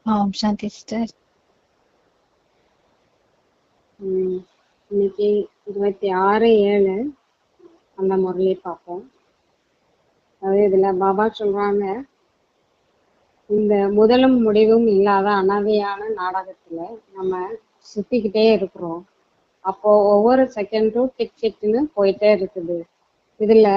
சாந்தி sister. இன்னைக்கு 26/7 அந்த முறையை பார்ப்போம். அதாவது இதுல பாபா சொல்றாங்க, இந்த முதலும் முடிவும் இல்லாத அனாதையான நாடகத்துல நம்ம சுத்திக்கிட்டே இருக்கிறோம். அப்போ ஒவ்வொரு செகண்டும் டிக் டிக்னு போயிட்டே இருக்குது. இதுல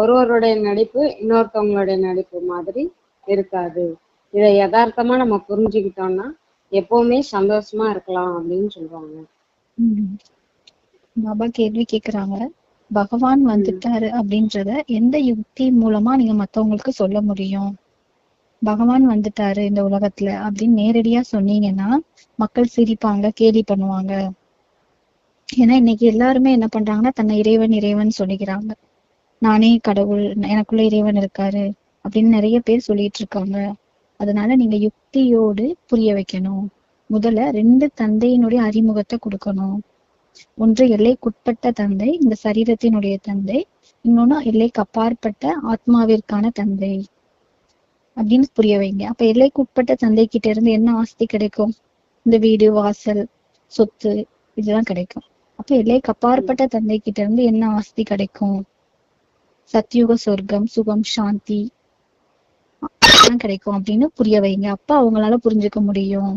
ஒருவருடைய நடிப்பு இன்னொருத்தவங்களுடைய நடிப்பு மாதிரி இருக்காது. இதை யதார்த்தமா நம்ம புரிஞ்சுக்கிட்டோம்னா எப்பவுமே சந்தோஷமா இருக்கலாம் அப்படின்னு சொல்றாங்க. பாபா கேள்வி கேக்குறாங்க, பகவான் வந்துட்டாரு அப்படின்றத எந்த யுக்தி மூலமா நீங்க மத்தவங்களுக்கு சொல்ல முடியும்? பகவான் வந்துட்டாரு இந்த உலகத்துல அப்படின்னு நேரடியா சொன்னீங்கன்னா மக்கள் சிரிப்பாங்க, கேலி பண்ணுவாங்க. ஏன்னா இன்னைக்கு எல்லாருமே என்ன பண்றாங்கன்னா தன்னை இறைவன் இறைவன் சொல்லிக்கிறாங்க. நானே கடவுள், எனக்குள்ள இறைவன் இருக்காரு அப்படின்னு நிறைய பேர் சொல்லிட்டு இருக்காங்க. அதனால நீங்க யுக்தியோடு புரிய வைக்கணும். முதல்ல 2 தந்தையினுடைய அறிமுகத்தை கொடுக்கணும். ஒன்று எல்லைக்குட்பட்ட தந்தை, இந்த சரீரத்தினுடைய தந்தை. இன்னொன்னு எல்லைக்கு அப்பாற்பட்ட ஆத்மாவிற்கான தந்தை அப்படின்னு புரிய வைங்க. அப்ப எல்லைக்குட்பட்ட தந்தை கிட்ட இருந்து என்ன ஆஸ்தி கிடைக்கும்? இந்த வீடு, வாசல், சொத்து இதெல்லாம் கிடைக்கும். அப்ப எல்லைக்கு அப்பாற்பட்ட தந்தை கிட்ட இருந்து என்ன ஆஸ்தி கிடைக்கும்? சத்யுக சொர்க்கம், சுகம், சாந்தி கிடைக்கும் அப்படின்னு புரிய வைங்க. அப்ப அவங்களால புரிஞ்சுக்க முடியும்.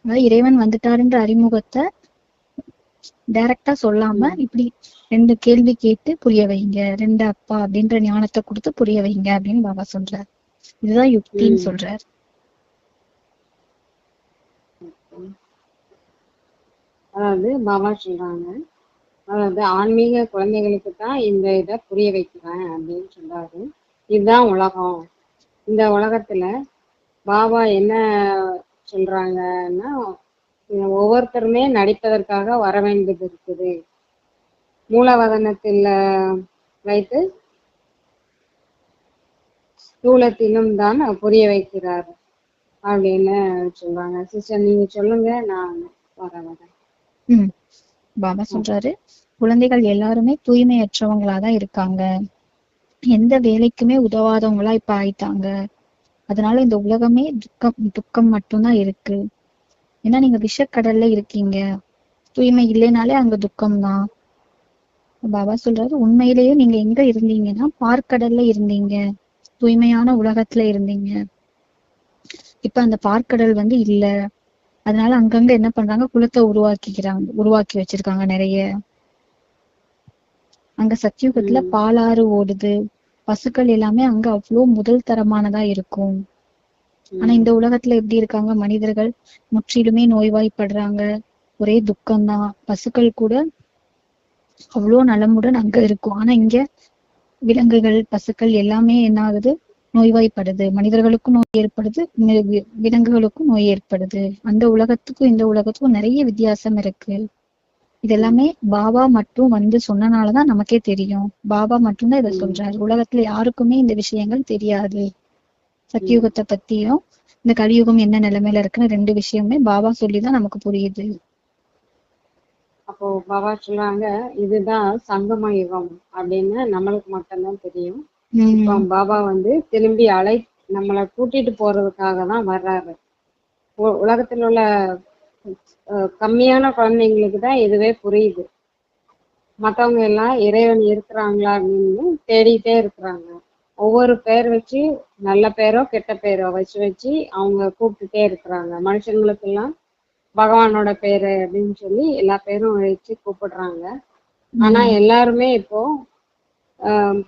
அதாவது இறைவன் வந்துட்டாருன்ற அறிமுகத்தை டைரக்டா சொல்லாம இப்படி 2 கேள்வி கேட்டு புரிய வைங்க. 2 அப்பா அப்படின்ற ஞானத்தை கொடுத்து புரிய வைங்க அப்படின்னு பாபா சொல்றார். இதுதான் யுக்தின்னு சொல்றார். அதாவது பாபா சொல்றாங்க, அதாவது ஆன்மீக குழந்தைகளுக்கு தான் இந்த இதை புரிய வைக்கிறேன் அப்படின்னு சொல்றாரு. இதுதான் உலகம். இந்த உலகத்துல பாபா என்ன சொல்றாங்கன்னா, ஒவ்வொருத்தருமே நடிப்பதற்காக வர வேண்டியது இருக்குது. மூலவதனத்தில் வைத்து ஸ்தூலத்திலும் தான் புரிய வைக்கிறார் அப்படின்னு சொல்றாங்க. சிஸ்டர் நீங்க சொல்லுங்க, நான் வரேன். பாபா சொல்றாரு, குழந்தைகள் எல்லாருமே தூய்மையற்றவங்களாதான் இருக்காங்க. எந்த வேலைக்குமே உதவாதவங்களா இப்ப ஆயிட்டாங்க. அதனால இந்த உலகமே துக்கம் மட்டும்தான் இருக்கு. ஏன்னா நீங்க விஷக்கடல்ல இருக்கீங்க. தூய்மை இல்லைனாலே அங்க துக்கம்தான். பாபா சொல்றாரு, உண்மையிலேயே நீங்க எங்க இருந்தீங்கன்னா பார்க்கடல்ல இருந்தீங்க, தூய்மையான உலகத்துல இருந்தீங்க. இப்ப அந்த பார்க்கடல் இல்ல. அதனால அங்கங்க என்ன பண்றாங்க, குளத்தை உருவாக்கி வச்சிருக்காங்க நிறைய. அங்க சத்தியுகத்துல பாலாறு ஓடுது, பசுக்கள் எல்லாமே அங்க அவ்வளவு முதல் தரமானதா இருக்கும். ஆனா இந்த உலகத்துல எப்படி இருக்காங்க, மனிதர்கள் முற்றிலுமே நோய்வாய்ப்படுறாங்க, ஒரே துக்கம்தான். பசுக்கள் கூட அவ்வளோ நலமுடன் அங்க இருக்கும். ஆனா இங்க விலங்குகள், பசுக்கள் எல்லாமே என்ன ஆகுது, நோய்வாய்ப்படுது. மனிதர்களுக்கும் நோய் ஏற்படுது, விலங்குகளுக்கும் நோய் ஏற்படுது. அந்த உலகத்துக்கும் இந்த உலகத்துக்கும் நிறைய வித்தியாசம் இருக்கு. இதெல்லாமே பாபா மட்டும் சொன்னனாலதான் நமக்கே தெரியும். பாபா மட்டும்தான் இதை சொல்றாரு. உலகத்துல யாருக்குமே இந்த விஷயங்கள் தெரியாது. சத்தியுகத்தை பத்தியும் இந்த கலியுகம் என்ன நிலைமையில இருக்குன்னு 2 விஷயமே பாபா சொல்லிதான் நமக்கு புரியுது. அப்போ பாபா சொல்றாங்க, இதுதான் சங்கம யுகம் அப்படின்னு நம்மளுக்கு மட்டும்தான் தெரியும். இப்போ பாபா திரும்பி நம்மளை கூட்டிட்டு போறதுக்காக தான் வர்றாரு. உலகத்தில் உள்ள கம்மியான குழந்தைங்களுக்கு தான் இதுவே புரியுது. மற்றவங்க எல்லாம் இறைவன் இருக்கிறாங்களா அப்படின்னு தேடிட்டே இருக்கிறாங்க. ஒவ்வொரு பேர் வச்சு, நல்ல பேரோ கெட்ட பேரோ வச்சு அவங்க கூப்பிட்டுட்டே இருக்கிறாங்க. மனுஷங்களுக்கெல்லாம் பகவானோட பேரு அப்படின்னு சொல்லி எல்லா பேரும் வச்சு கூப்பிடுறாங்க. ஆனா எல்லாருமே இப்போ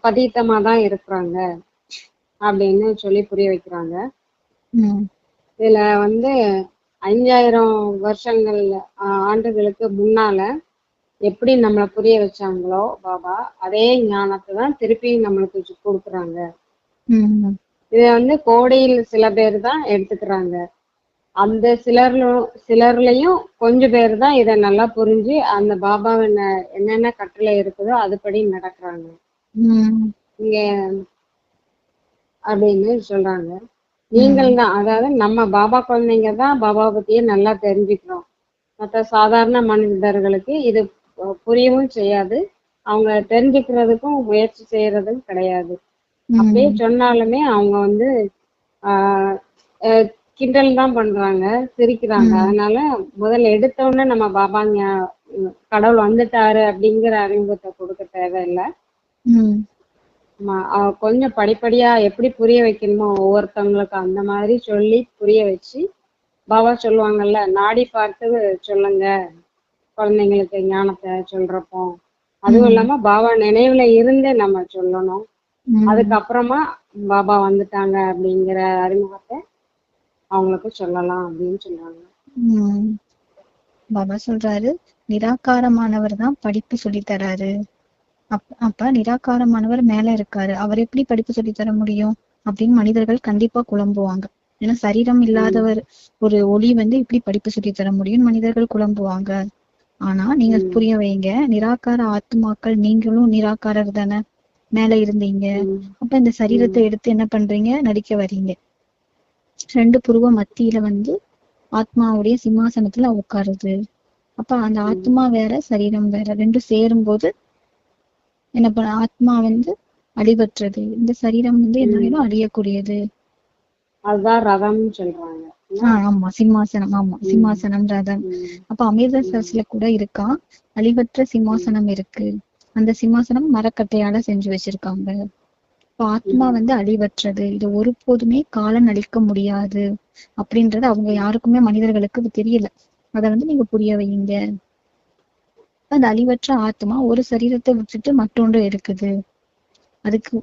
பதீத்தமா தான் இருக்கிறாங்க அப்படின்னு சொல்லி புரிய வைக்கிறாங்க. இதுல 5000 வருஷங்கள் ஆண்டுகளுக்கு முன்னால எப்படி நம்மளை புரிய வச்சாங்களோ பாபா, அதே ஞானத்தை தான் திருப்பி நம்மளுக்கு கொடுக்குறாங்க. இத கோடியில் சில பேர் தான் எடுத்துக்கிறாங்க. அந்த சிலர்லயும் கொஞ்சம் பேர் தான் இதை நல்லா புரிஞ்சு அந்த பாபாவின் என்னென்ன கட்டளை இருக்குதோ அதுபடி நடக்கிறாங்க இங்க அப்படின்னு சொல்றாங்க. நீங்கள் தான், அதாவது நம்ம பாபா குழந்தைங்க தான் பாபா பத்தியே நல்லா தெரிஞ்சுக்கிறோம். மற்ற சாதாரண மனிதர்களுக்கு இது புரியவும் செய்யாது, அவங்க தெரிஞ்சுக்கிறதுக்கும் முயற்சி செய்யறதும் கிடையாது. அப்படியே சொன்னாலுமே அவங்க ஆஹ் அஹ் கிண்டல் தான் பண்றாங்க, சிரிக்கிறாங்க. அதனால முதல்ல எடுத்த உடனே நம்ம பாபா கடவுள் வந்துட்டாரு அப்படிங்கிற அறிமுகத்தை கொடுக்க தேவையில்லை. கொஞ்சம் படிப்படியா எப்படி புரிய வைக்கணுமோ ஒவ்வொருத்தவங்களுக்கு அந்த மாதிரி சொல்லி புரிய வச்சு, பாபா சொல்லுவாங்கல்ல, நாடி பார்த்து சொல்லுங்க குழந்தைங்களுக்கு ஞானத்தை சொல்றப்போ. அதுவும் இல்லாம பாபா நினைவுல இருந்து நம்ம சொல்லணும். அதுக்கப்புறமா பாபா வந்துட்டாங்க அப்படிங்கிற அறிமுகத்தை அவங்களுக்கு சொல்லலாம் அப்படின்னு சொல்றாங்க. பாபா சொல்றாரு, நிராகாரமானவர் தான் படிப்பு சொல்லி தராரு. அப்ப நிராகாரமானவர் மேல இருக்காரு, அவர் எப்படி படிப்பு சொல்லி தர முடியும் அப்படின்னு மனிதர்கள் கண்டிப்பா குழம்புவாங்க. ஏன்னா சரீரம் இல்லாதவர் ஒரு ஒளி இப்படி படிப்பு சொல்லி தர முடியும் மனிதர்கள் குழம்புவாங்க. ஆனா நீங்க புரிய வைங்க, நிராகார ஆத்மாக்கள் நீங்களும் நிராகாரர் தானே, மேல இருந்தீங்க. அப்ப இந்த சரீரத்தை எடுத்து என்ன பண்றீங்க, நடிக்க வர்றீங்க. 2 புருவ மத்தியில ஆத்மாவுடைய சிம்மாசனத்துல உட்காருது. அப்ப அந்த ஆத்மா வேற சரீரம் வேற, ரெண்டும் சேரும் போது என்ன பண்ண, ஆத்மா அழிவற்றது, இந்த சரீரம் என்னாலும் அழியக்கூடியது. அதுதான் ரதம் சொல்றாங்க. ஆமா, சிம்மாசனம். ஆமா, சிம்மாசனம் ரதம். அப்ப அமிர்த சரஸ்ல கூட இருக்கான், அழிவற்ற சிம்மாசனம் இருக்கு. அந்த சிம்மாசனம் மரக்கட்டையால செஞ்சு வச்சிருக்காங்க. இப்ப ஆத்மா அழிவற்றது, இது ஒருபோதுமே காலம் அழிக்க முடியாது அப்படின்றது அவங்க யாருக்குமே மனிதர்களுக்கு தெரியல. அத நீங்க புரிய வைங்க. அந்த அழிவற்ற ஆத்மா ஒரு சரீரத்தை விட்டுட்டு மற்றொன்று இருக்குது,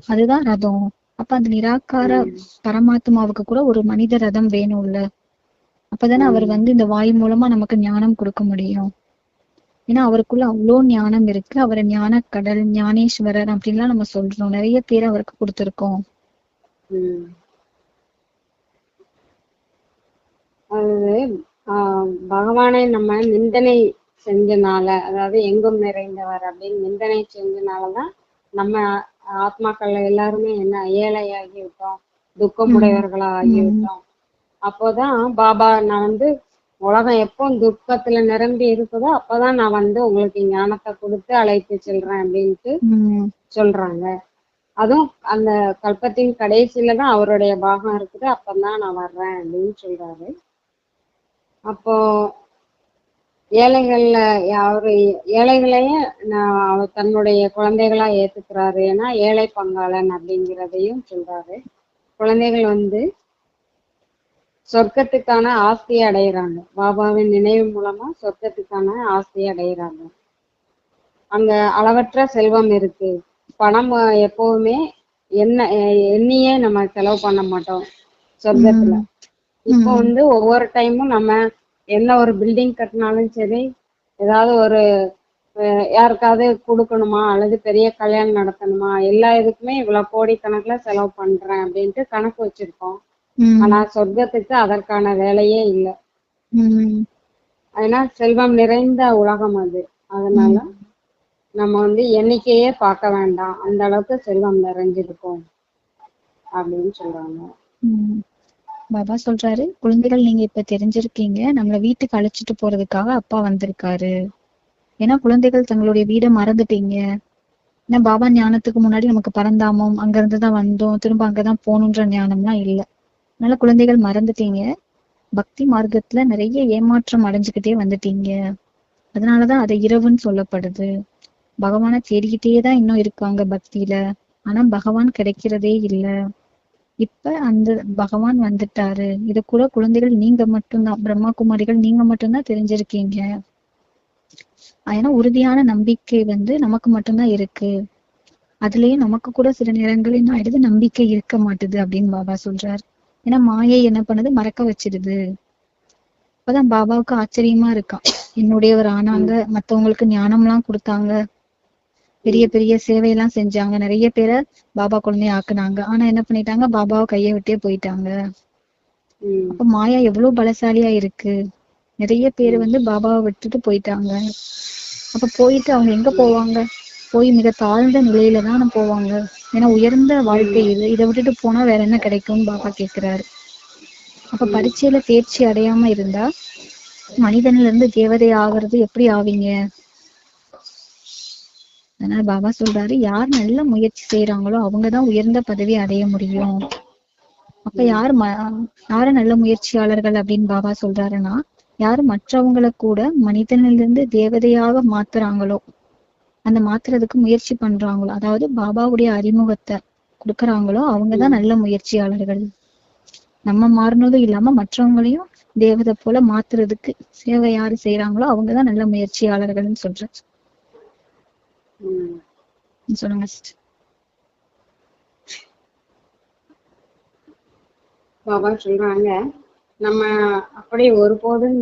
அதுதான் ரதம். அப்ப அந்த நிராகார பரமாத்மாவுக்கு கூட ஒரு மனித ரதம் வேணும்ல. அப்பதானே அவர் இந்த வாய் மூலமா நமக்கு ஞானம் கொடுக்க முடியும். ஏன்னா அவருக்குள்ள அவ்வளோ ஞானம் இருக்கு. அவரை ஞான கடல், ஞானேஸ்வரர் அப்படின்லாம் நம்ம சொல்றோம். நிறைய பேர் அவருக்கு கொடுத்திருக்கோம். பகவானை நம்ம நிந்தனை செஞ்சனால, அதாவது எங்கும் நிறைந்தவர் அப்படின்னு நிந்தனை செஞ்சனாலதான் நம்ம ஆத்மாக்கள் எல்லாருமே என்ன ஏழையாகி விட்டோம், துக்கமுடையவர்களா ஆகிவிட்டோம். அப்போதான் பாபா, நான் உலகம் எப்போ துக்கத்துல நிரம்பி இருக்குதோ அப்பதான் நான் உங்களுக்கு ஞானத்தை கொடுத்து அழைத்து செல்றேன் அப்படின்ட்டு சொல்றாங்க. அதுவும் அந்த கல்பத்தின் கடைசியில தான் அவருடைய பாகம் இருக்குது, அப்பதான் நான் வர்றேன் அப்படின்னு சொல்றாரு. அப்போ ஏழைகள்ல அவரு ஏழைகளையும் அவர் தன்னுடைய குழந்தைகளா ஏத்துக்கிறாரு. ஏன்னா ஏழை பங்காளன் அப்படிங்கிறதையும் சொல்றாரு. குழந்தைகள் சொர்க்கத்துக்கான ஆஸ்தியை அடையிறாங்க. பாபாவின் நினைவு மூலமா சொர்க்கத்துக்கான ஆஸ்தியை அடையிறாங்க. அங்க அளவற்ற செல்வம் இருக்கு. பணம் எப்பவுமே எண்ணியே நம்ம செலவு பண்ண மாட்டோம் சொர்க்கத்துல. இப்போ ஒவ்வொரு டைமும் நம்ம என்ன ஒரு பில்டிங் கட்டினாலும் சரி, ஏதாவது ஒரு யாருக்காவது கொடுக்கணுமா அல்லது பெரிய கல்யாணம் நடத்தணுமா, எல்லா இதுக்குமே இவ்வளவு கோடிக்கணக்குல செலவு பண்றேன் அப்படின்ட்டு கணக்கு வச்சிருக்கோம். ஆனா சொர்க்கத்துக்கு அதற்கான வேலையே இல்லை. ஏன்னா செல்வம் நிறைந்த உலகம் அது. அதனால நம்ம எண்ணிக்கையே பார்க்க வேண்டாம், அந்த அளவுக்கு செல்வம் நிறைஞ்சிருக்கும் அப்படின்னு சொல்றாங்க. பாபா சொல்றாரு, குழந்தைகள் நீங்க இப்ப தெரிஞ்சிருக்கீங்க, நம்மள வீட்டுக்கு அழைச்சிட்டு போறதுக்காக அப்பா வந்திருக்காரு. ஏன்னா குழந்தைகள் தங்களுடைய வீடை மறந்துட்டீங்க. ஏன்னா பாபா ஞானத்துக்கு முன்னாடி நமக்கு பரந்தாமம், அங்க இருந்துதான் வந்தோம், திரும்ப அங்கதான் போகணுன்ற ஞானம்லாம் இல்லை. அதனால குழந்தைகள் மறந்துட்டீங்க. பக்தி மார்க்கத்துல நிறைய ஏமாற்றம் அடைஞ்சுக்கிட்டே வந்துட்டீங்க. அதனாலதான் அதை இரவுன்னு சொல்லப்படுது. பகவானை தேடிக்கிட்டேதான் இன்னும் இருக்காங்க பக்தியில, ஆனா பகவான் கிடைக்கிறதே இல்லை. இப்ப அந்த பகவான் வந்துட்டாரு. இத கூட குழந்தைகள் நீங்க மட்டும்தான், பிரம்மா குமாரிகள் நீங்க மட்டும்தான் தெரிஞ்சிருக்கீங்க. ஏன்னா உறுதியான நம்பிக்கை நமக்கு மட்டும்தான் இருக்கு. அதுலயும் நமக்கு கூட சில நேரங்கள் என்ன ஆயிடுது, நம்பிக்கை இருக்க மாட்டுது அப்படின்னு பாபா சொல்றாரு. ஏன்னா மாயை என்ன பண்ணுது, மறக்க வச்சிடுது. அப்பதான் பாபாவுக்கு ஆச்சரியமா இருக்கான், என்னுடையவர் ஆனாங்க, மத்தவங்களுக்கு ஞானம் எல்லாம் கொடுத்தாங்க, பெரிய பெரிய சேவையெல்லாம் செஞ்சாங்க, நிறைய பேரை பாபா குழந்தைய ஆக்குனாங்க. ஆனா என்ன பண்ணிட்டாங்க, பாபாவை கையை விட்டே போயிட்டாங்க. அப்ப மாயா எவ்வளவு பலசாலியா இருக்கு. நிறைய பேர் பாபாவை விட்டுட்டு போயிட்டாங்க. அப்ப போயிட்டு அவங்க எங்க போவாங்க, போய் மிக தாழ்ந்த நிலையில தான் போவாங்க. ஏன்னா உயர்ந்த வாழ்க்கை இது, இதை விட்டுட்டு போனா வேற என்ன கிடைக்கும்னு பாபா கேக்குறாரு. அப்ப பரீட்சையில தேர்ச்சி அடையாம இருந்தா மனிதன்ல இருந்து தேவதை ஆகிறது எப்படி ஆவீங்க? அதனால பாபா சொல்றாரு, யார் நல்ல முயற்சி செய்யறாங்களோ அவங்கதான் உயர்ந்த பதவி அடைய முடியும். அப்ப யாரு நல்ல முயற்சியாளர்கள் அப்படின்னு பாபா சொல்றாருன்னா, யாரு மற்றவங்களை கூட மனிதனிலிருந்து தேவதையாக மாத்துறாங்களோ, அந்த மாத்துறதுக்கு முயற்சி பண்றாங்களோ, அதாவது பாபாவுடைய அறிமுகத்தை கொடுக்கறாங்களோ, அவங்கதான் நல்ல முயற்சியாளர்கள். நம்ம மாறினதும் இல்லாம மற்றவங்களையும் தேவதை போல மாத்துறதுக்கு சேவை யாரு செய்யறாங்களோ அவங்கதான் நல்ல முயற்சியாளர்கள்னு சொல்றேன். சொல்லுங்க sister. பாபா சொல்றாங்க, நம்ம அப்படி ஒருபோதும்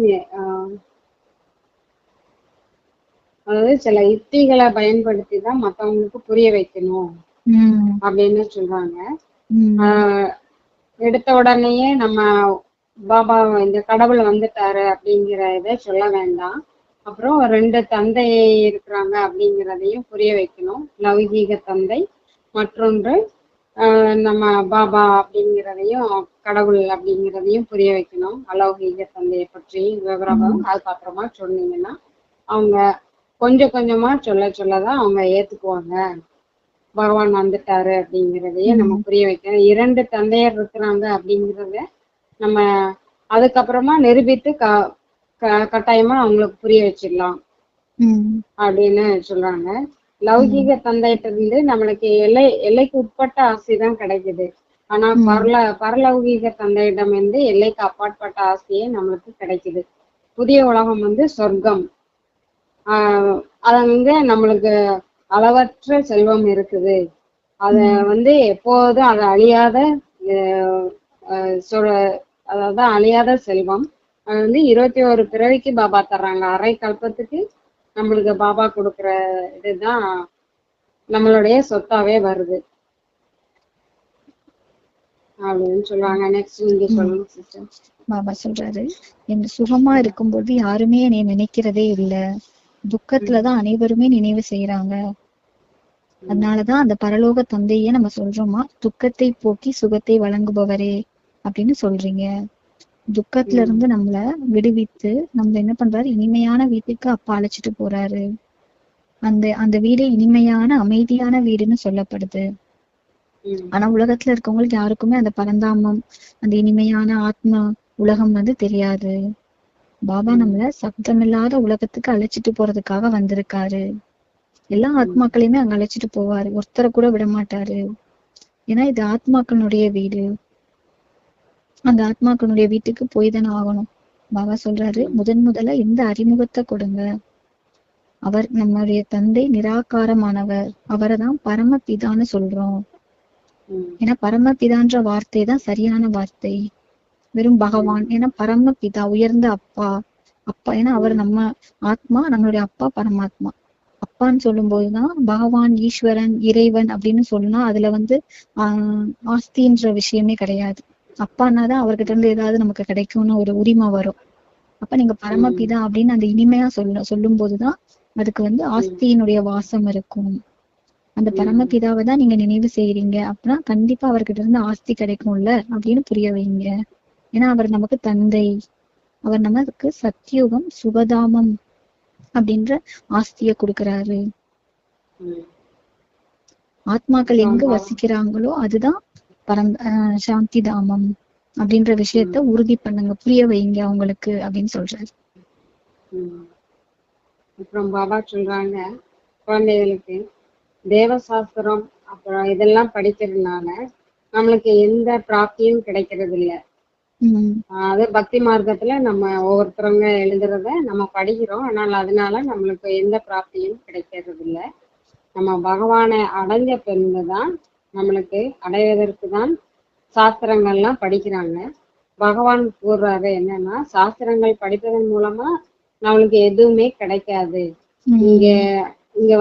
அதாவது சில யுக்திகளை பயன்படுத்தி தான் மத்தவங்களுக்கு புரிய வைக்கணும் அப்படின்னு சொல்றாங்க. எடுத்த உடனேயே நம்ம பாபா இந்த கடவுள் வந்துட்டாரு அப்படிங்கிற இதை சொல்ல வேண்டாம். அப்புறம் 2 தந்தை இருக்கிறாங்க அப்படிங்கிறதையும் புரிய வைக்கணும். லௌகீக தந்தை, மற்றொன்று நம்ம பாபா அப்படிங்கிறதையும் கடவுள் அப்படிங்கிறதையும் புரிய வைக்கணும். அலௌகீக தந்தையை பற்றி விவரம் அதுக்கப்புறமா சொன்னீங்கன்னா அவங்க கொஞ்சம் கொஞ்சமா சொல்லதான் அவங்க ஏத்துக்குவாங்க. பகவான் வந்துட்டாரு அப்படிங்கிறதையே நம்ம புரிய வைக்கணும். 2 தந்தையர் இருக்கிறாங்க அப்படிங்கிறத நம்ம அதுக்கப்புறமா நிரூபித்து கட்டாயமா அவங்களுக்கு புரிய வச்சிடலாம் அப்படின்னு சொல்றாங்க. லௌகீக தந்தையிட்ட இருந்து நம்மளுக்கு எல்லைக்கு உட்பட்ட ஆசை தான் கிடைக்குது. ஆனா பரலௌகீக தந்தையிடம் இருந்து எல்லைக்கு அப்பாற்பட்ட ஆசையே நம்மளுக்கு கிடைக்குது. புதிய உலகம் சொர்க்கம். அங்க நம்மளுக்கு அளவற்ற செல்வம் இருக்குது. அத எப்போதும் அது அழியாத அதாவது அழியாத செல்வம். அது 21 பிறவிக்கு பாபா தர்றாங்க. அரை கல்பத்துக்கு நம்மளுக்கு பாபா கொடுக்குற இதுதான் நம்மளுடைய சொத்தாவே வருது அப்படின்னு சொல்லுவாங்க. நெக்ஸ்ட் நீங்க சொல்லுங்க சிஸ்டர். பாபா சொல்றாரு, என் சுகமா இருக்கும்போது யாருமே என்னை நினைக்கிறதே இல்லை, துக்கத்துலதான் அனைவருமே நினைவு செய்யறாங்க. அதனாலதான் அந்த பரலோக தந்தையே நம்ம சொல்றோமா, துக்கத்தை போக்கி சுகத்தை வழங்குபவரே அப்படின்னு சொல்றீங்க. துக்கத்துல இருந்து நம்மள விடுவித்து நம்மள என்ன பண்றாரு, இனிமையான வீட்டுக்கு அப்பா அழைச்சிட்டு போறாரு. அந்த வீடு இனிமையான அமைதியான வீடுன்னு சொல்லப்படுது. ஆனா உலகத்துல இருக்கவங்களுக்கு யாருக்குமே அந்த பரந்தாமம், அந்த இனிமையான ஆத்மா உலகம் தெரியாது. பாபா நம்மள சப்தமில்லாத உலகத்துக்கு அழைச்சிட்டு போறதுக்காக வந்திருக்காரு. எல்லா ஆத்மாக்களையுமே அங்க அழைச்சிட்டு போவாரு, ஒருத்தரை கூட விட மாட்டாரு. ஏன்னா இது ஆத்மாக்களுடைய வீடு. அந்த ஆத்மாக்களுடைய வீட்டுக்கு போய் தானே ஆகணும். பாபா சொல்றாரு, முதல்ல இந்த அறிமுகத்தை கொடுங்க. அவர் நம்முடைய தந்தை நிராகாரமானவர், அவரை தான் பரமபிதான்னு சொல்றோம். ஏன்னா பரமபிதான்ற வார்த்தை தான் சரியான வார்த்தை. வெறும் பகவான், ஏன்னா பரமபிதா உயர்ந்த அப்பா. ஏன்னா அவர் நம்ம ஆத்மா, நம்மளுடைய அப்பா பரமாத்மா. அப்பான்னு சொல்லும் போதுதான் பகவான், ஈஸ்வரன், இறைவன் அப்படின்னு சொன்னா அதுல ஆஸ்தின்ற விஷயமே கிடையாது. அப்பானாதான் அவர்கிட்ட இருந்து ஏதாவது நமக்கு கிடைக்கும்னு ஒரு உரிமை வரும். அப்ப நீங்க பரமபிதா அப்படின்னு அந்த இனிமையா சொல்லும் போதுதான் அதுக்கு ஆஸ்தியினுடைய வாசம் இருக்கும். அந்த பரமபிதாவை தான் நீங்க நினைவு செய்யறீங்க அப்படின்னா கண்டிப்பா அவர்கிட்ட இருந்து ஆஸ்தி கிடைக்கும்ல அப்படின்னு புரிய வைங்க. ஏன்னா அவர் நமக்கு தந்தை, அவர் நமக்கு சத்தியுகம் சுகதாமம் அப்படின்ற ஆஸ்திய கொடுக்கிறாரு. ஆத்மாக்கள் எங்கு வசிக்கிறாங்களோ அதுதான் சாந்தி தாமம் அப்படின்ற விஷயத்த உறுதி பண்ணுங்க, புரிய வைங்க அவங்களுக்கு அப்படின்னு சொல்றாரு. அப்புறம் பாபா சொல்றாங்க, குழந்தைகளுக்கு தேவசாஸ்திரம் அப்புறம் இதெல்லாம் படிக்கிறதுனால நம்மளுக்கு எந்த பிராப்தியும் கிடைக்கிறது இல்லை. அது பக்தி மார்க்கத்துல நம்ம ஒவ்வொருத்தரவங்க எழுதுறத நம்ம படிக்கிறோம். ஆனால் அதனால நம்மளுக்கு எந்த பிராப்தியும் கிடைக்கிறது இல்லை. நம்ம பகவானை அடைஞ்ச பிறகுதான் நம்மளுக்கு அடைவதற்கு தான் சாஸ்திரங்கள்லாம் படிக்கிறாங்க. பகவான் கூறுறாரு என்னன்னா, சாஸ்திரங்கள் படிப்பதன் மூலமா நம்மளுக்கு எதுவுமே கிடைக்காது. இங்க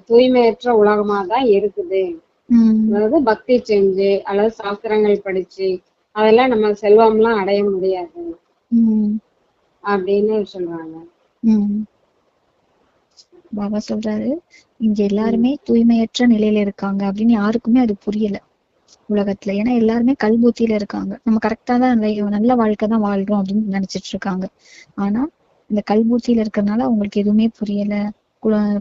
தூய்மையற்ற உலகமா தான் இருக்குது. அதாவது பக்தி செஞ்சு அல்லது சாஸ்திரங்கள் படிச்சு அதெல்லாம் நம்ம செல்வம்லாம் அடைய முடியாது அப்படின்னு சொல்றாங்க. பாபா சொல்றாரு, இங்க எல்லாருமே தூய்மையற்ற நிலையில இருக்காங்க அப்படின்னு யாருக்குமே அது புரியல உலகத்துல. ஏன்னா எல்லாருமே கல்பூத்தியில இருக்காங்க. நம்ம கரெக்டா தான் நல்ல வாழ்க்கை தான் வாழ்றோம் அப்படின்னு நினைச்சிட்டு இருக்காங்க. ஆனா இந்த கல்பூத்தியில இருக்கிறதுனால அவங்களுக்கு எதுவுமே புரியல.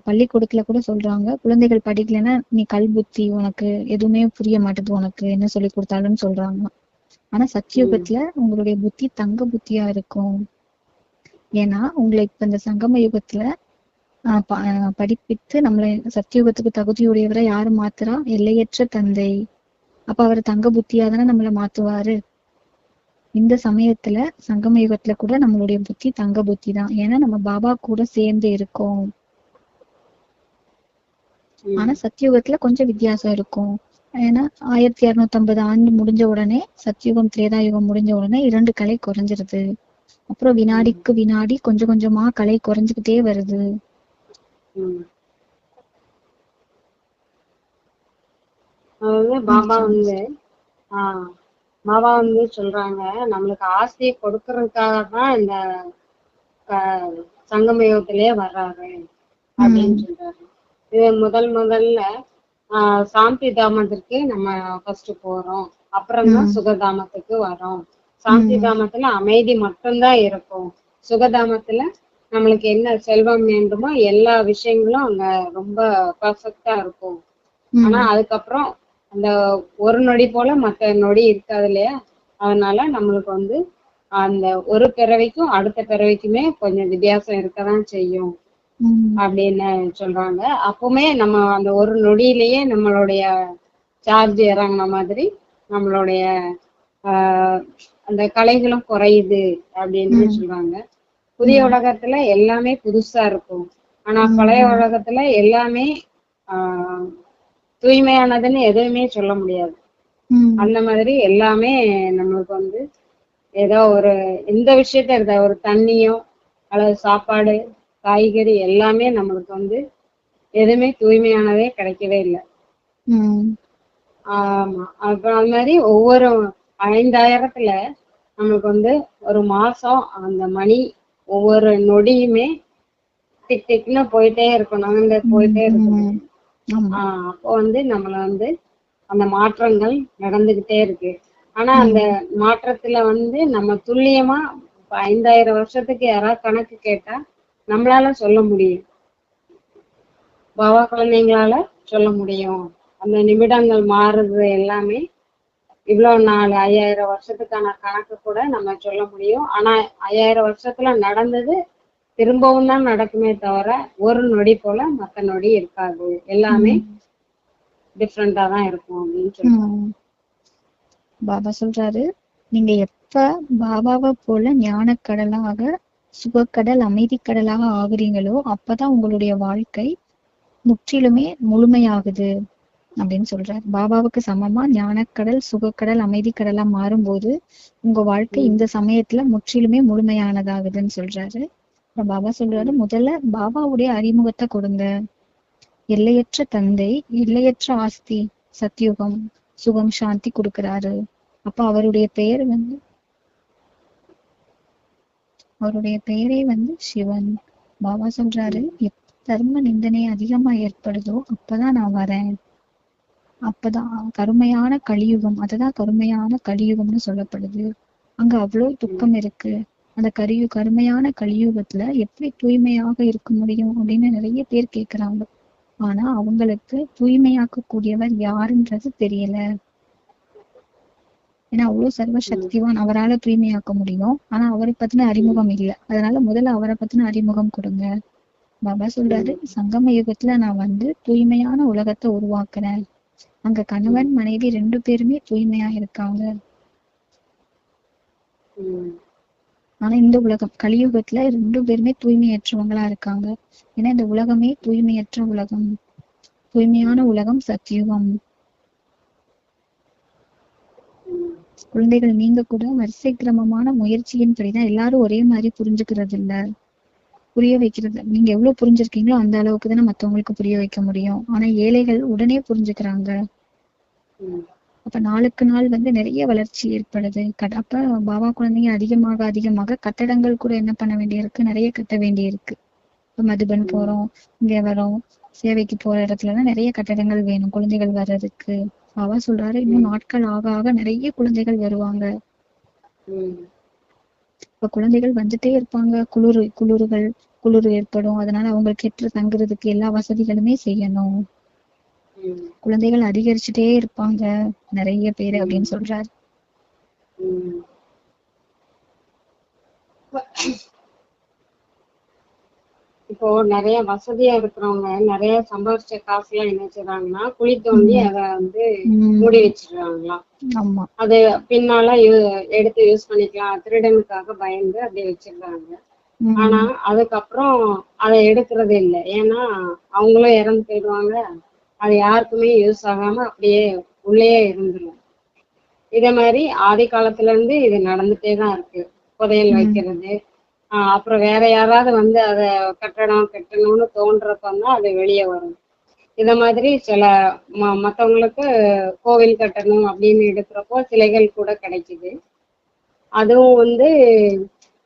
பள்ளிக்கூடத்துல கூட சொல்றாங்க, குழந்தைகள் படிக்கலைன்னா நீ கல்புத்தி, உனக்கு எதுவுமே புரிய மாட்டேது, உனக்கு என்ன சொல்லி கொடுத்தாலும் சொல்றாங்க. ஆனா சத்தியுகத்துல உங்களுடைய புத்தி தங்க புத்தியா இருக்கும். ஏன்னா உங்களை இப்ப இந்த சங்கம யுகத்துல படிப்பித்து நம்மளை சத்தியுகத்துக்கு தகுதியுடையவரை யாரு மாத்துறா? எல்லையற்ற தந்தை. அப்ப அவர் தங்க புத்தியா தானே நம்மள மாத்துவாரு. இந்த சமயத்துல சங்கம யுகத்துல கூட நம்மளுடைய புத்தி தங்க புத்தி தான். ஏன்னா நம்ம பாபா கூட சேர்ந்து இருக்கோம். ஆனா சத்தியுகத்துல கொஞ்சம் வித்தியாசம் இருக்கும். ஏன்னா 1250 ஆண்டு முடிஞ்ச உடனே சத்தியுகம் திரேதாயுகம் முடிஞ்ச உடனே 2 கலை குறைஞ்சிருது. அப்புறம் வினாடிக்கு வினாடி கொஞ்சம் கொஞ்சமா கலை குறைஞ்சுக்கிட்டே வருது. அதாவது பாபா வந்து சொல்றாங்க, நம்மளுக்கு ஆசையை கொடுக்கறதுக்காக தான் இந்த சங்கம யுகத்திலேயே வர்றாரு அப்படின்னு சொல்றாரு. இது முதல்ல சாந்தி தாமத்திற்கு நம்ம ஃபர்ஸ்ட் போறோம், அப்புறம்தான் சுகதாமத்துக்கு வரோம். சாந்தி தாமத்துல அமைதி மட்டும்தான் இருக்கும். சுகதாமத்துல நம்மளுக்கு என்ன செல்வம் வேண்டுமோ எல்லா விஷயங்களும் அங்க ரொம்ப பர்ஃபெக்டா இருக்கும். ஆனா அதுக்கப்புறம் அந்த ஒரு நொடி போல மற்ற நொடி இருக்காது இல்லையா? அதனால நம்மளுக்கு வந்து அந்த ஒரு பிறவிக்கும் அடுத்த பிறவிக்குமே கொஞ்சம் வித்தியாசம் இருக்கதான் செய்யும் அப்படின்னு சொல்றாங்க. அப்பவுமே நம்ம அந்த ஒரு நொடியிலேயே நம்மளுடைய சார்ஜ் இறங்கின மாதிரி நம்மளுடைய அந்த கலைகளும் குறையுது அப்படின்னு சொல்றாங்க. புதிய உலகத்துல எல்லாமே புதுசா இருக்கும். ஆனா பழைய உலகத்துல எல்லாமே தூய்மையானதுன்னு எதுவுமே சொல்ல முடியாது. அந்த மாதிரி எல்லாமே நம்மளுக்கு வந்து ஏதோ ஒரு எந்த விஷயத்த இருக்க ஒரு தண்ணியோ அல்லது சாப்பாடு காய்கறி எல்லாமே நம்மளுக்கு வந்து எதுவுமே தூய்மையானதே கிடைக்கவே இல்லை. ஆமா. அப்புறம் அது மாதிரி ஒவ்வொரு 5000த்துல நம்மளுக்கு வந்து ஒரு மாசம் அந்த மணி ஒவ்வொரு நொடியுமே டிக் டிக்னு போயிட்டே இருக்கணும், போயிட்டே இருக்கணும். அப்போ வந்து நம்மள வந்து அந்த மாற்றங்கள் நடந்துகிட்டே இருக்கு. ஆனா அந்த மாற்றத்துல வந்து நம்ம துல்லியமா 5000 வருஷத்துக்கு யாராவது கணக்கு கேட்டா நம்மளால சொல்ல முடியும், பாபா குழந்தைங்களால சொல்ல முடியும். அந்த நிமிடங்கள் மாறுறது எல்லாமே இவ்வளவு நாள் 5000 வருஷத்துக்கான கணக்கு கூட நம்ம சொல்ல முடியும். ஆனா 5000 வருஷத்துல நடந்தது திரும்பவும் தான் நடக்குமே தவிர ஒரு நொடி போல மத்த நொடி இருக்காது, எல்லாமே டிஃப்ரெண்டா தான் இருக்கும் அப்படின்னு சொல்றாங்க. பாபா சொல்றாரு, நீங்க எப்ப பாபாவை போல ஞான கடலாக சுகக்கடல் அமைதி கடலாக ஆகுறீங்களோ அப்பதான் உங்களுடைய வாழ்க்கை முற்றிலுமே முழுமையாகுது அப்படின்னு சொல்றாரு. பாபாவுக்கு சமமா ஞானக்கடல் சுகக்கடல் அமைதி கடலா மாறும்போது உங்க வாழ்க்கை இந்த சமயத்துல முற்றிலுமே முழுமையானதாகுதுன்னு சொல்றாரு. பாபா சொல்றாரு, முதல்ல பாபாவுடைய அறிமுகத்தை கொடுங்க. எல்லையற்ற தந்தை, எல்லையற்ற ஆஸ்தி, சத்தியுகம், சுகம், சாந்தி கொடுக்கிறாரு. அப்ப அவருடைய பெயர் வந்து அவருடைய பெயரே வந்து சிவன். பாபா சொல்றாரு, எப்ப தர்ம நிந்தனை அதிகமா ஏற்படுதோ அப்பதான் நான் வரேன். அப்பதான் கருமையான கலியுகம், அதுதான் கருமையான கலியுகம்னு சொல்லப்படுது. அங்க அவ்வளவு துக்கம் இருக்கு. அந்த கருமையான கலியுகத்துல எப்படி தூய்மையாக இருக்க முடியும் அப்படின்னு நிறைய பேர் கேக்குறாங்க. ஆனா அவங்களுக்கு தூய்மையாக்க கூடியவர் யாருன்றது தெரியல. ஏன்னா அவ்வளவு சர்வ சக்திவான், அவரால தூய்மையாக்க முடியும். ஆனா அவரை பத்தின அறிமுகம் இல்லை. அதனால முதல்ல அவரை பத்தின அறிமுகம் கொடுங்க. பாபா சொல்றாரு, சங்கம யுகத்துல நான் வந்து தூய்மையான உலகத்தை உருவாக்குறேன். அங்க கணவன் மனைவி 2 பேருமே தூய்மையா இருக்காங்க. ஆனா இந்த உலகம் கலியுகத்துல 2 பேருமே தூய்மையற்றவங்களா இருக்காங்க. ஏன்னா இந்த உலகமே தூய்மையற்ற உலகம். தூய்மையான உலகம் சத்தியுகம். குழந்தைகள், நீங்க கூட வரிசை கிரமமான முயற்சியின் படிதான் எல்லாரும் ஒரே மாதிரி புரிஞ்சுக்கிறது இல்ல, புரிய வைக்கிறது. நீங்க எவ்வளவு புரிஞ்சிருக்கீங்களோ அந்த அளவுக்கு தானே மத்தவங்களுக்கு புரிய வைக்க முடியும். ஆனா ஏழைகள் உடனே புரிஞ்சுக்கிறாங்க. அப்ப நாளுக்கு நாள் வந்து நிறைய வளர்ச்சி ஏற்படுது. அப்ப பாபா குழந்தைங்க அதிகமாக கட்டடங்கள் கூட என்ன பண்ண வேண்டியிருக்கு, நிறைய கட்ட வேண்டியிருக்கு. இப்ப மதுபன் போறோம், இங்க வரோம், சேவைக்கு போற இடத்துலதான் நிறைய கட்டடங்கள் வேணும் குழந்தைகள் வர்றதுக்கு. பாபா சொல்றாரு, இன்னும் நாட்கள் ஆக ஆக நிறைய குழந்தைகள் வருவாங்க. இப்ப குழந்தைகள் வந்துட்டே இருப்பாங்க. குளிர் ஏற்படும். அதனால அவங்களுக்கு ஏற்ற தங்குறதுக்கு எல்லா வசதிகளுமே செய்யணும். குழந்தைகள் அதிகரிச்சுட்டே இருப்பாங்க நிறைய பேரு அப்படின்னு சொல்றாரு. உம் இப்போ நிறைய வசதியா இருக்கிறவங்க நிறைய சம்பாதிச்ச காசு எல்லாம் என்ன செய்றாங்கன்னா குழி தோண்டி உம் அதை வந்து உம் மூடி வச்சிடுறாங்களாம். ஆமா. அது பின்னால எடுத்து யூஸ் பண்ணிக்கலாம் திருடனுக்காக பயந்து அப்படியே வச்சிடுறாங்க. ஆனா உம் அதுக்கப்புறம் அதை எடுக்கிறது இல்லை. ஏன்னா அவங்களும் இறந்து போயிடுவாங்க. அது யாருக்குமே யூஸ் ஆகாம அப்படியே உள்ளேயே இருந்துரும். இதே மாதிரி ஆதி காலத்துல இருந்து இது நடந்துட்டே தான் இருக்கு. புதையல் உம் வைக்கிறது. அப்புறம் வேற யாராவது வந்து அதை கட்டடம் கட்டணும்னு தோன்றப்பதான் அது வெளியே வரும். இத மாதிரி சில மத்தவங்களுக்கு கோவில் கட்டணும் அப்படின்னு எடுக்கிறப்போ சிலைகள் கூட கிடைக்குது. அதுவும் வந்து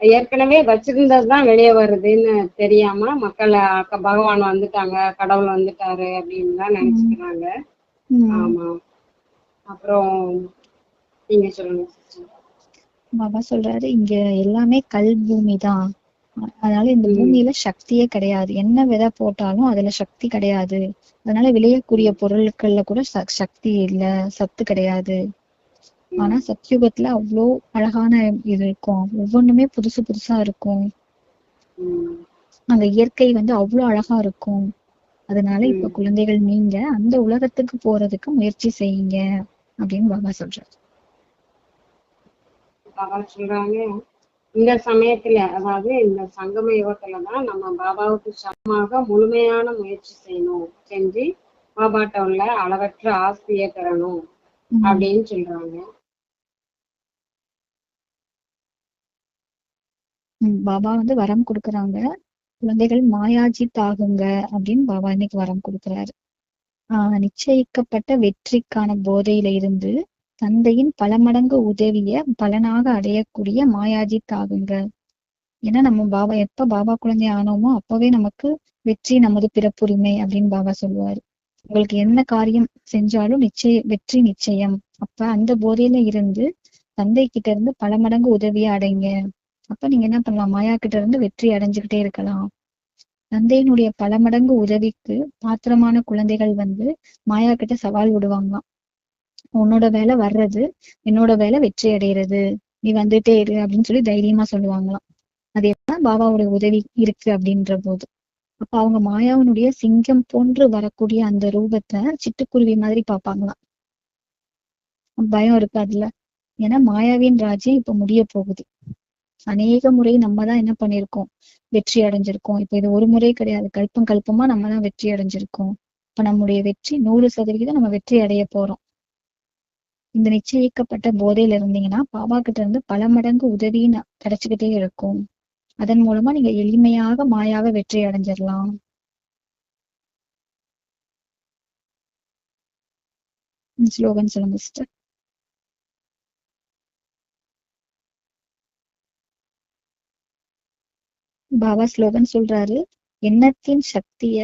ஏற்கனவே வச்சிருந்ததுதான் வெளியே வருதுன்னு தெரியாம மக்கள் பகவான் வந்துட்டாங்க கடவுள் வந்துட்டாரு அப்படின்னு தான் உம் நினைச்சுக்கிறாங்க. உம் ஆமா. அப்புறம் நீங்க சொல்லுங்க சிஸ்டர். பாபா சொல்றாரு இங்க எல்லாமே கல் பூமி தான். அதனால இந்த பூமியில சக்தியே கிடையாது. என்ன விதை போட்டாலும் அதுல சக்தி கிடையாது. அதனால விளையக்கூடிய பொருட்கள்ல கூட சக்தி இல்ல, சத்து கிடையாது. ஆனா சத்யுகத்துல அவ்வளோ அழகான இது இருக்கும். ஒவ்வொன்றுமே புதுசு புதுசா இருக்கும். அந்த இயற்கை வந்து அவ்வளவு அழகா இருக்கும். அதனால இப்ப குழந்தைகள் நீங்க அந்த உலகத்துக்கு போறதுக்கு முயற்சி செய்யுங்க அப்படின்னு பாபா சொல்றாரு. பாபா சொல்றாங்க இந்த சமயத்துல, அதாவது இந்த சங்கம யுகத்துலதான் நம்ம பாபாவுக்கு சமமாக முழுமையான முயற்சி செஞ்சு பாபாட்ட உள்ள அளவற்ற ஆசையை பெறணும் அப்படின்னு சொல்றாங்க. பாபா வந்து வரம் கொடுக்குறாங்க. குழந்தைகள் மாயாஜித் ஆகுங்க அப்படின்னு பாபா இன்னைக்கு வரம் கொடுக்குறாரு. நிச்சயிக்கப்பட்ட வெற்றிக்கான போதையில இருந்து தந்தையின் பல மடங்கு உதவிய பலனாக அடையக்கூடிய மாயாஜித் ஆகுங்க. ஏன்னா நம்ம பாபா எப்ப பாபா குழந்தை ஆனோமோ அப்பவே நமக்கு வெற்றி நமது பிறப்புரிமை அப்படின்னு பாபா சொல்லுவாரு. உங்களுக்கு என்ன காரியம் செஞ்சாலும் வெற்றி நிச்சயம். அப்ப அந்த போதையில இருந்து தந்தை கிட்ட இருந்து பல மடங்கு உதவியா அடைங்க. அப்ப நீங்க என்ன பண்ணலாம், மாயா கிட்ட இருந்து வெற்றி அடைஞ்சுக்கிட்டே இருக்கலாம். தந்தையினுடைய பல மடங்கு உதவிக்கு பாத்திரமான குழந்தைகள் வந்து மாயா கிட்ட சவால் விடுவாங்களாம். உன்னோட வேலை வர்றது, என்னோட வேலை வெற்றி அடைகிறது, நீ வந்துட்டே இரு அப்படின்னு சொல்லி தைரியமா சொல்லுவாங்களாம். அது எப்ப பாபாவுடைய உதவி இருக்கு அப்படின்ற போது. அப்ப அவங்க மாயாவினுடைய சிங்கம் போன்று வரக்கூடிய அந்த ரூபத்தை சிட்டுக்குருவி மாதிரி பார்ப்பாங்களாம். பயம் இருக்காதுல்ல. ஏன்னா மாயாவின் ராஜ்யம் இப்ப முடிய போகுது. அநேக முறை நம்ம தான் என்ன பண்ணிருக்கோம், வெற்றி அடைஞ்சிருக்கோம். இப்ப இது ஒரு முறை கிடையாது, கல்பமா நம்ம தான் வெற்றி அடைஞ்சிருக்கோம். இப்ப நம்முடைய வெற்றி 100% நம்ம வெற்றி அடைய போறோம். இந்த நிச்சயிக்கப்பட்ட போதையில இருந்தீங்கன்னா பாபா கிட்ட இருந்து பல மடங்கு உதவின்னு கிடைச்சுக்கிட்டே இருக்கும். அதன் மூலமா நீங்க எளிமையாக மாயாவை வெற்றி அடைஞ்சிடலாம். ஸ்லோகன் சொல்லுங்க சிஸ்டர். பாபா ஸ்லோகன் சொல்றாரு, எண்ணத்தின் சக்திய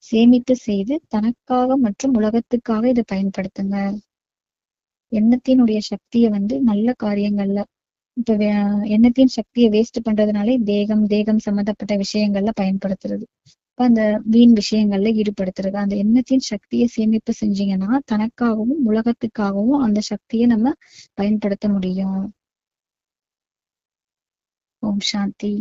சேமிப்பு செய்து தனக்காக மற்றும் உலகத்துக்காக இதை பயன்படுத்துங்க. எண்ணத்தினுடைய சக்தியை வந்து நல்ல காரியங்கள்ல, இப்ப எண்ணத்தின் சக்தியை வேஸ்ட் பண்றதுனாலே தேகம் சம்பந்தப்பட்ட விஷயங்கள்ல பயன்படுத்துறது. இப்ப அந்த வீண் விஷயங்கள்ல ஈடுபடுத்துறது. அந்த எண்ணத்தின் சக்தியை சேமிப்பு செஞ்சீங்கன்னா தனக்காகவும் உலகத்துக்காகவும் அந்த சக்தியை நம்ம பயன்படுத்த முடியும். ஓம் சாந்தி.